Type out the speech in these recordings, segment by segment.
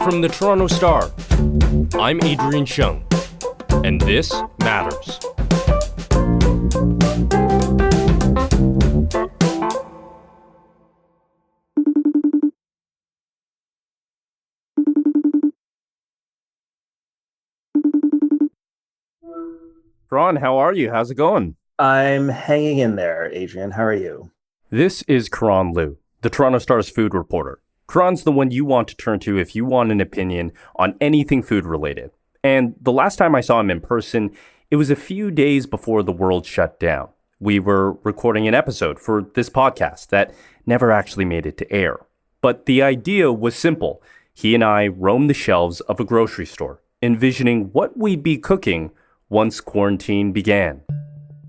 From the Toronto Star, I'm Adrian Shung, and this matters. Karon, how are you? How's it going? I'm hanging in there, Adrian. How are you? This is Karon Liu, the Toronto Star's food reporter. Karon's the one you want to turn to if you want an opinion on anything food related. And the last time I saw him in person, it was a few days before the world shut down. We were recording an episode for this podcast that never actually made it to air. But the idea was simple. He and I roamed the shelves of a grocery store, envisioning what we'd be cooking once quarantine began.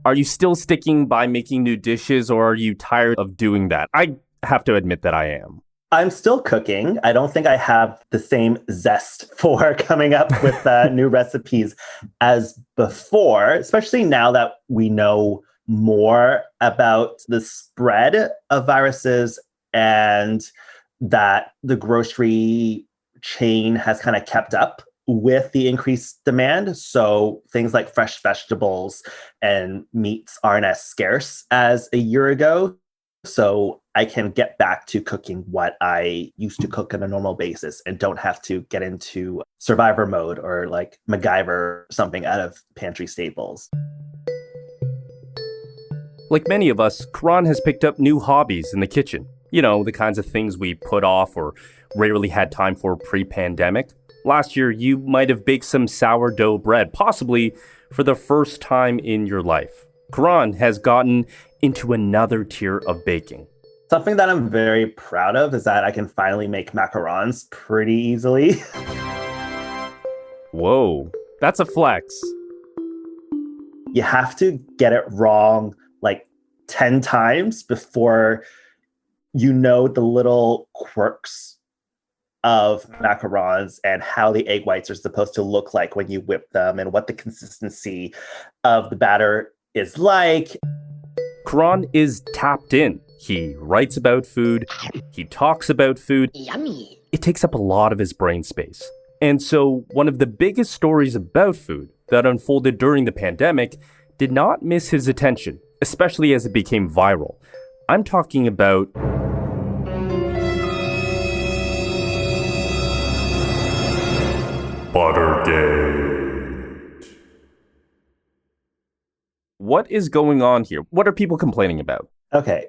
Are you still sticking by making new dishes, or are you tired of doing that? I have to admit that I am. I'm still cooking. I don't think I have the same zest for coming up with new recipes as before, especially now that we know more about the spread of viruses and that the grocery chain has kind of kept up with the increased demand. So things like fresh vegetables and meats aren't as scarce as a year ago. So I can get back to cooking what I used to cook on a normal basis and don't have to get into survivor mode or like MacGyver something out of pantry staples. Like many of us, Karon has picked up new hobbies in the kitchen. You know, the kinds of things we put off or rarely had time for pre-pandemic. Last year, you might have baked some sourdough bread, possibly for the first time in your life. Karon has gotten into another tier of baking. Something that I'm very proud of is that I can finally make macarons pretty easily. Whoa, that's a flex. You have to get it wrong like 10 times before you know the little quirks of macarons and how the egg whites are supposed to look like when you whip them and what the consistency of the batter is like. Karon is tapped in. He writes about food. He talks about food. Yummy. It takes up a lot of his brain space. And so one of the biggest stories about food that unfolded during the pandemic did not miss his attention, especially as it became viral. I'm talking about Buttergate. What is going on here? What are people complaining about? Okay,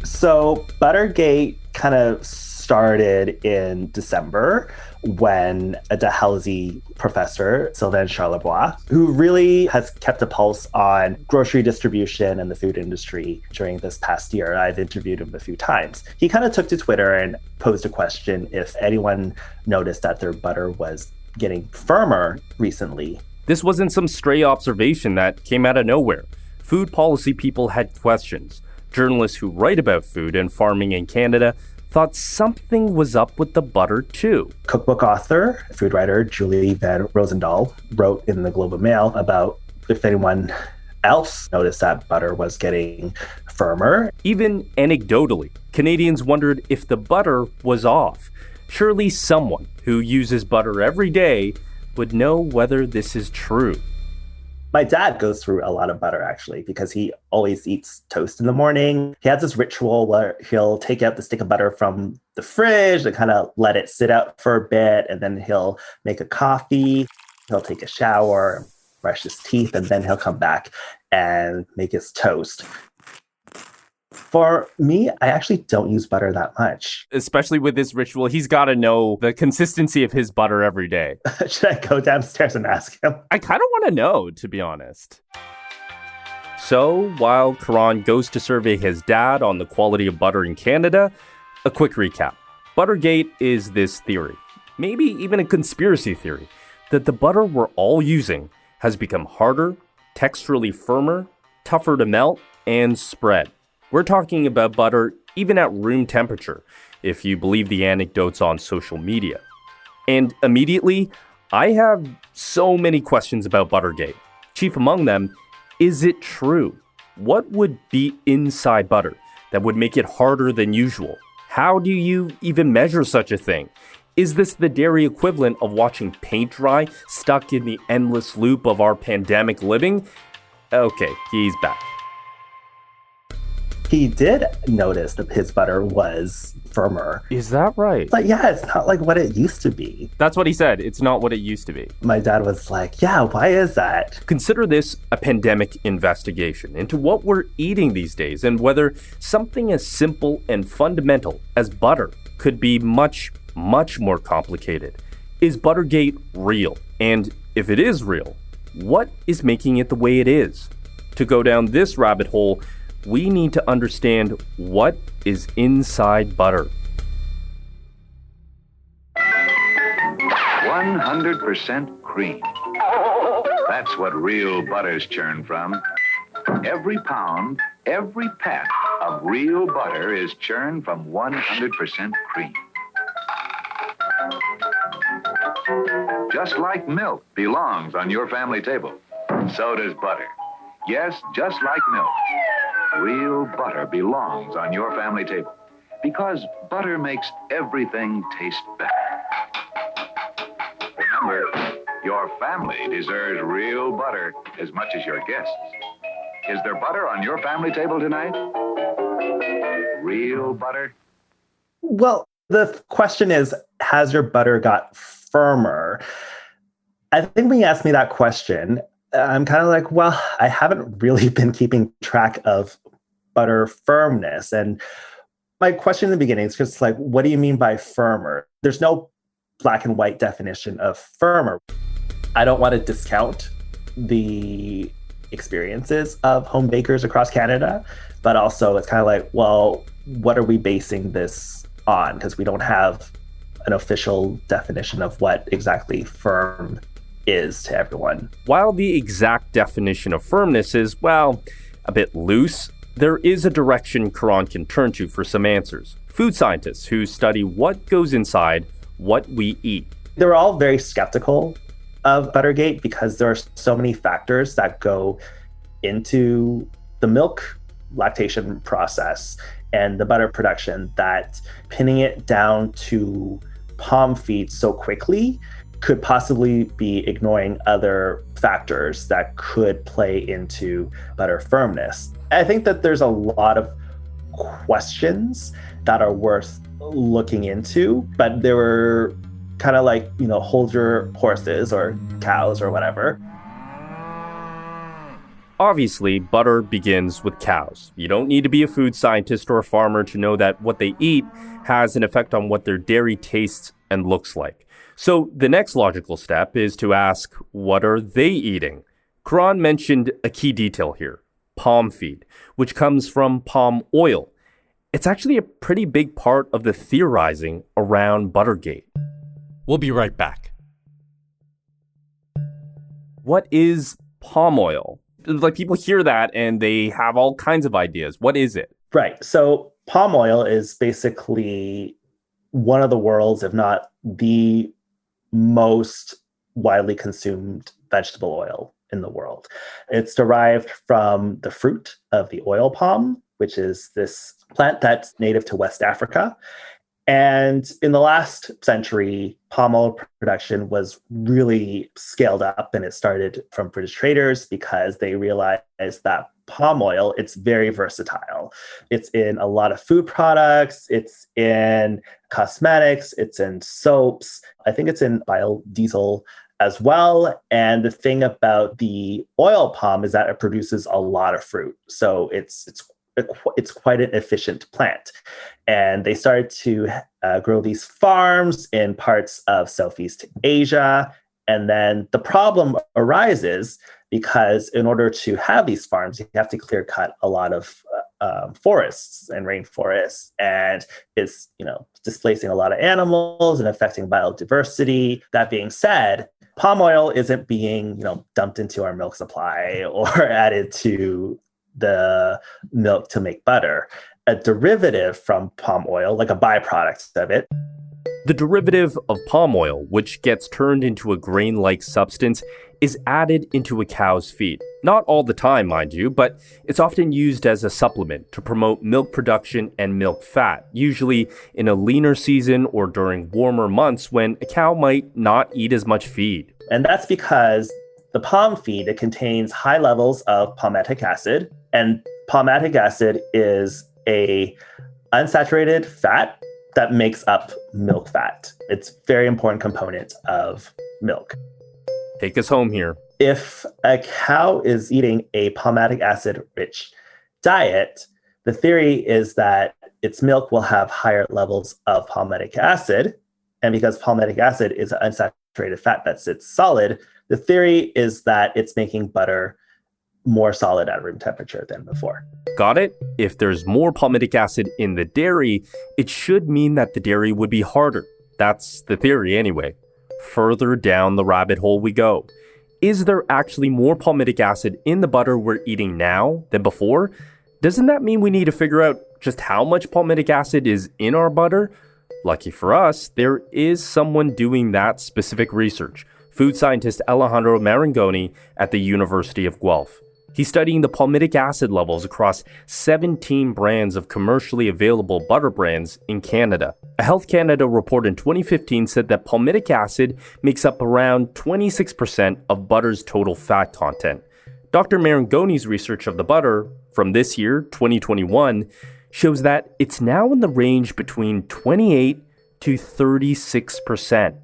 so Buttergate kind of started in December when a Dalhousie professor, Sylvain Charlebois, who really has kept a pulse on grocery distribution and the food industry during this past year. I've interviewed him a few times. He kind of took to Twitter and posed a question if anyone noticed that their butter was getting firmer recently. This wasn't some stray observation that came out of nowhere. Food policy people had questions. Journalists who write about food and farming in Canada thought something was up with the butter too. Cookbook author, food writer Julie Van Rosendaal wrote in the Globe and Mail about if anyone else noticed that butter was getting firmer. Even anecdotally, Canadians wondered if the butter was off. Surely someone who uses butter every day would know whether this is true. My dad goes through a lot of butter, actually, because he always eats toast in the morning. He has this ritual where he'll take out the stick of butter from the fridge and kind of let it sit out for a bit. And then he'll make a coffee. He'll take a shower, brush his teeth, and then he'll come back and make his toast. For me, I actually don't use butter that much. Especially with this ritual, he's got to know the consistency of his butter every day. Should I go downstairs and ask him? I kind of want to know, to be honest. So, while Karon goes to survey his dad on the quality of butter in Canada, a quick recap. Buttergate is this theory, maybe even a conspiracy theory, that the butter we're all using has become harder, texturally firmer, tougher to melt, and spread. We're talking about butter even at room temperature, if you believe the anecdotes on social media. And immediately, I have so many questions about Buttergate. Chief among them, is it true? What would be inside butter that would make it harder than usual? How do you even measure such a thing? Is this the dairy equivalent of watching paint dry, stuck in the endless loop of our pandemic living? Okay, he's back. He did notice that his butter was firmer. Is that right? But yeah, it's not like what it used to be. That's what he said. It's not what it used to be. My dad was like, yeah, why is that? Consider this a pandemic investigation into what we're eating these days and whether something as simple and fundamental as butter could be much, much more complicated. Is Buttergate real? And if it is real, what is making it the way it is? To go down this rabbit hole, we need to understand what is inside butter. 100% cream. That's what real butters churn from. Every pound, every pat of real butter is churned from 100% cream. Just like milk belongs on your family table, so does butter. Yes, just like milk. Real butter belongs on your family table because butter makes everything taste better. Remember, your family deserves real butter as much as your guests. Is there butter on your family table tonight? Real butter? Well, the question is, has your butter got firmer? I think when you asked me that question, I'm kind of like, well, I haven't really been keeping track of butter firmness. And my question in the beginning is just like, what do you mean by firmer? There's no black and white definition of firmer. I don't want to discount the experiences of home bakers across Canada, but also it's kind of like, well, what are we basing this on? Because we don't have an official definition of what exactly firm is to everyone. While the exact definition of firmness is, well, a bit loose, there is a direction Karon can turn to for some answers. Food scientists who study what goes inside what we eat. They're all very skeptical of Buttergate because there are so many factors that go into the milk lactation process and the butter production that pinning it down to palm feed so quickly could possibly be ignoring other factors that could play into butter firmness. I think that there's a lot of questions that are worth looking into, but they were kind of like, hold your horses or cows or whatever. Obviously, butter begins with cows. You don't need to be a food scientist or a farmer to know that what they eat has an effect on what their dairy tastes and looks like. So the next logical step is to ask, what are they eating? Karon mentioned a key detail here, palm feed, which comes from palm oil. It's actually a pretty big part of the theorizing around Buttergate. We'll be right back. What is palm oil? Like, people hear that and they have all kinds of ideas. What is it? Right. So palm oil is basically one of the world's, if not the most widely consumed vegetable oil in the world. It's derived from the fruit of the oil palm, which is this plant that's native to West Africa. And in the last century, palm oil production was really scaled up, and it started from British traders because they realized that palm oil, it's very versatile. It's in a lot of food products, it's in cosmetics, it's in soaps. I think it's in biodiesel as well. And the thing about the oil palm is that it produces a lot of fruit. So it's quite an efficient plant. And they started to grow these farms in parts of Southeast Asia. And then the problem arises because in order to have these farms, you have to clear cut a lot of forests and rainforests. And it's, displacing a lot of animals and affecting biodiversity. That being said, palm oil isn't being, dumped into our milk supply or added to the milk to make butter. A derivative from palm oil, like a byproduct of it. The derivative of palm oil, which gets turned into a grain-like substance, is added into a cow's feed. Not all the time, mind you, but it's often used as a supplement to promote milk production and milk fat, usually in a leaner season or during warmer months when a cow might not eat as much feed. And that's because the palm feed, it contains high levels of palmitic acid, and palmitic acid is a unsaturated fat that makes up milk fat. It's a very important component of milk. Take us home here. If a cow is eating a palmitic acid-rich diet, the theory is that its milk will have higher levels of palmitic acid. And because palmitic acid is an unsaturated fat that sits solid, the theory is that it's making butter more solid at room temperature than before. Got it? If there's more palmitic acid in the dairy, it should mean that the dairy would be harder. That's the theory anyway. Further down the rabbit hole we go. Is there actually more palmitic acid in the butter we're eating now than before? Doesn't that mean we need to figure out just how much palmitic acid is in our butter? Lucky for us, there is someone doing that specific research. Food scientist Alejandro Marangoni at the University of Guelph. He's studying the palmitic acid levels across 17 brands of commercially available butter brands in Canada. A Health Canada report in 2015 said that palmitic acid makes up around 26% of butter's total fat content. Dr. Marangoni's research of the butter from this year, 2021, shows that it's now in the range between 28 to 36%.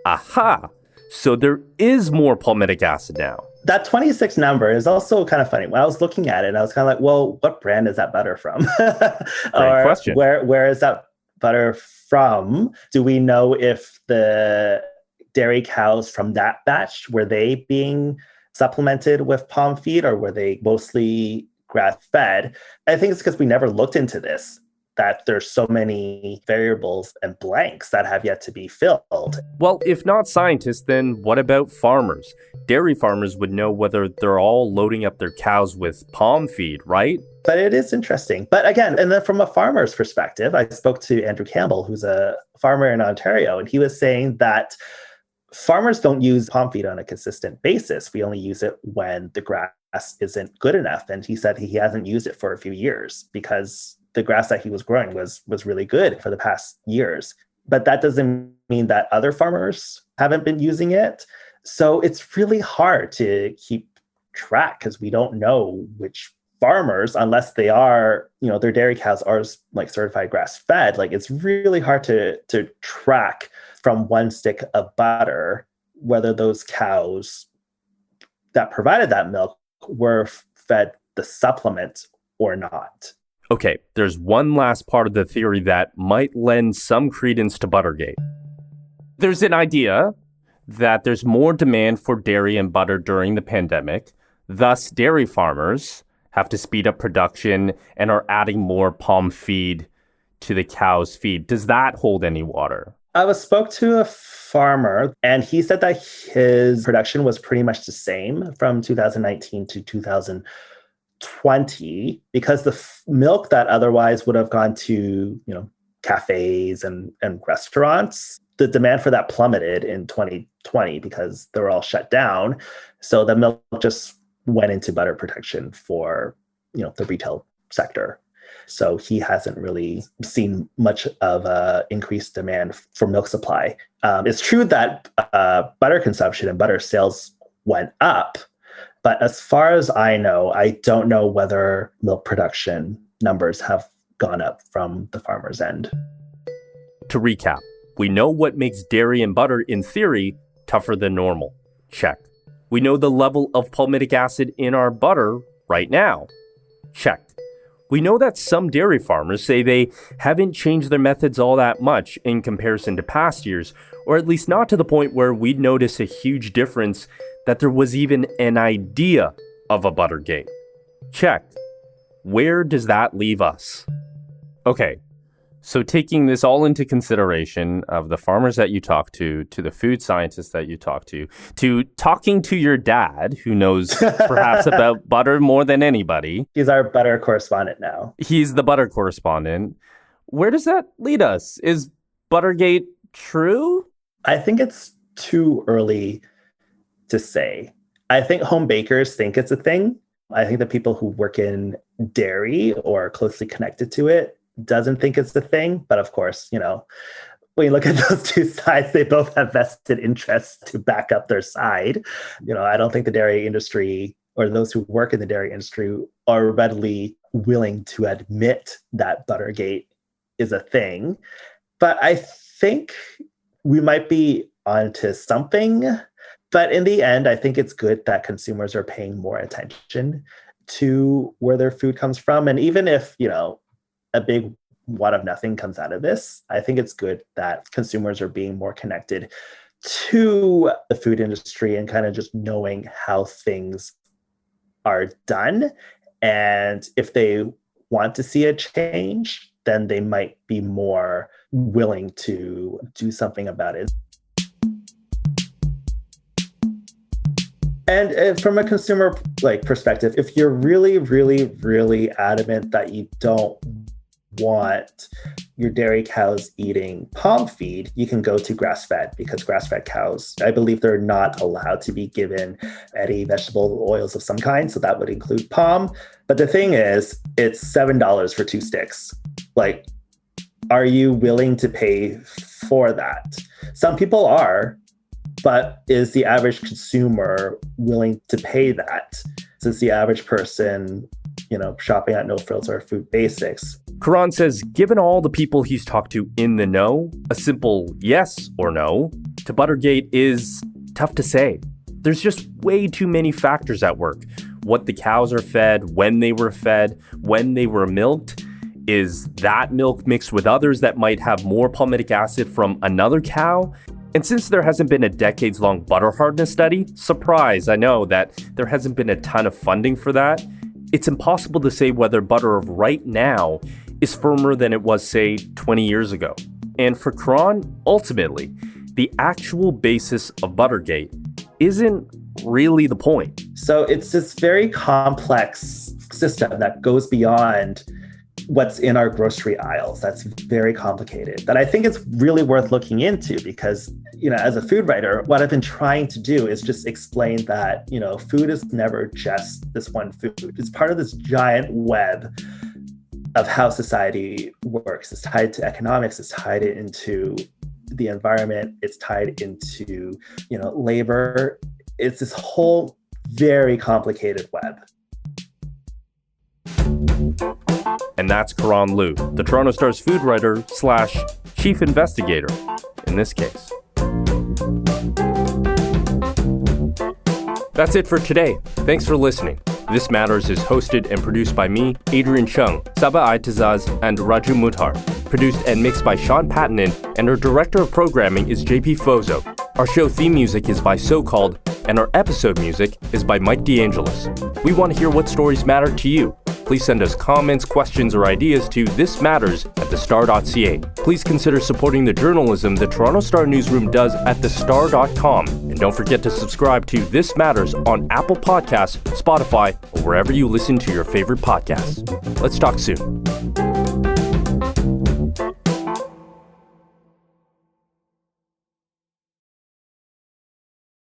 Aha! So there is more palmitic acid now. That 26 number is also kind of funny. When I was looking at it, I was kind of like, well, what brand is that butter from? Great question. Where is that butter from? Do we know if the dairy cows from that batch, were they being supplemented with palm feed, or were they mostly grass-fed? I think it's because we never looked into this, that there's so many variables and blanks that have yet to be filled. Well, if not scientists, then what about farmers? Dairy farmers would know whether they're all loading up their cows with palm feed, right? But it is interesting. But again, and then from a farmer's perspective, I spoke to Andrew Campbell, who's a farmer in Ontario, and he was saying that farmers don't use palm feed on a consistent basis. We only use it when the grass isn't good enough. And he said he hasn't used it for a few years because the grass that he was growing was really good for the past years. But that doesn't mean that other farmers haven't been using it. So it's really hard to keep track because we don't know which farmers, unless they are, their dairy cows are like certified grass fed. Like it's really hard to track from one stick of butter whether those cows that provided that milk were fed the supplement or not. Okay, there's one last part of the theory that might lend some credence to Buttergate. There's an idea that there's more demand for dairy and butter during the pandemic. Thus, dairy farmers have to speed up production and are adding more palm feed to the cow's feed. Does that hold any water? I spoke to a farmer, and he said that his production was pretty much the same from 2019 to 2020 because the milk that otherwise would have gone to, cafes and restaurants, the demand for that plummeted in 2020 because they were all shut down. So the milk just went into butter production for, the retail sector. So he hasn't really seen much of an increased demand for milk supply. It's true that butter consumption and butter sales went up, but as far as I know, I don't know whether milk production numbers have gone up from the farmer's end. To recap, we know what makes dairy and butter, in theory, tougher than normal. Check. We know the level of palmitic acid in our butter right now. Check. We know that some dairy farmers say they haven't changed their methods all that much in comparison to past years, or at least not to the point where we'd notice a huge difference that there was even an idea of a Buttergate. Check. Where does that leave us? Okay, so taking this all into consideration of the farmers that you talk to the food scientists that you talk to talking to your dad, who knows perhaps about butter more than anybody. He's our butter correspondent now. He's the butter correspondent. Where does that lead us? Is Buttergate true? I think it's too early to say. I think home bakers think it's a thing. I think the people who work in dairy or are closely connected to it doesn't think it's a thing. But of course, when you look at those two sides, they both have vested interests to back up their side. I don't think the dairy industry or those who work in the dairy industry are readily willing to admit that Buttergate is a thing. But I think we might be onto something. But in the end, I think it's good that consumers are paying more attention to where their food comes from. And even if, a big wad of nothing comes out of this, I think it's good that consumers are being more connected to the food industry and kind of just knowing how things are done. And if they want to see a change, then they might be more willing to do something about it. And from a consumer perspective, if you're really, really, really adamant that you don't want your dairy cows eating palm feed, you can go to grass-fed, because grass-fed cows, I believe they're not allowed to be given any vegetable oils of some kind. So that would include palm. But the thing is, it's $7 for 2 sticks. Are you willing to pay for that? Some people are, but is the average consumer willing to pay that? Since the average person, shopping at No Frills or Food Basics. Karon says, given all the people he's talked to in the know, a simple yes or no to Buttergate is tough to say. There's just way too many factors at work. What the cows are fed, when they were milked. Is that milk mixed with others that might have more palmitic acid from another cow? And since there hasn't been a decades-long butter hardness study, surprise, I know that there hasn't been a ton of funding for that, it's impossible to say whether butter of right now is firmer than it was, say, 20 years ago. And for Karon, ultimately, the actual basis of Buttergate isn't really the point. So it's this very complex system that goes beyond what's in our grocery aisles. That's very complicated. That I think it's really worth looking into because, as a food writer, what I've been trying to do is just explain that, food is never just this one food. It's part of this giant web of how society works. It's tied to economics. It's tied into the environment. It's tied into, labor. It's this whole very complicated web. And that's Karon Liu, the Toronto Star's food writer / chief investigator in this case. That's it for today. Thanks for listening. This Matters is hosted and produced by me, Adrian Chung, Saba Aitazaz, and Raju Muthar. Produced and mixed by Sean Pattinen, and our director of programming is JP Fozo. Our show theme music is by So Called, and our episode music is by Mike DeAngelis. We want to hear what stories matter to you. Please send us comments, questions, or ideas to thismatters@thestar.ca. Please consider supporting the journalism the Toronto Star newsroom does at thestar.com. And don't forget to subscribe to This Matters on Apple Podcasts, Spotify, or wherever you listen to your favorite podcasts. Let's talk soon.